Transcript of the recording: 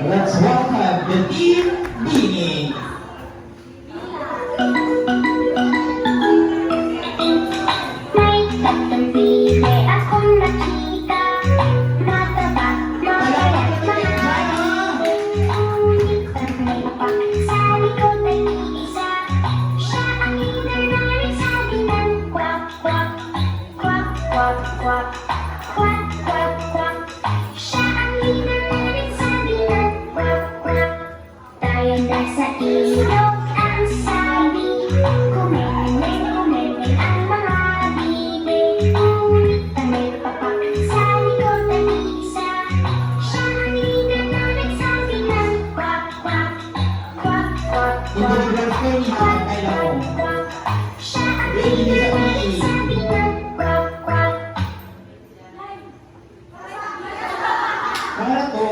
Let's welcome the Team Bini. May tatlong bini akong nakita, mataba, mapayat, mahal. Ngunit ang may lapak sa likod ay iisa. Siya ang leader na nagsabi ng kwak, kwak, kwak, kwak, kwak, kwak, kwak, kwak. Siya ang leader na nagsabi ng kwak, kwak. Tayo nasa ilog ang sabi, kumemeng, kumemeng ang mga bini. Ngunit ang may papak sa likod ay isa. Siya ang leader na nagsabi ng kwak, kwak, kwak, kwak, kwak, Introduction ni kwak, Tatay kwak, Lao. kwak. Siya ang leader na nagsabi ng kwak, kwak. Para to,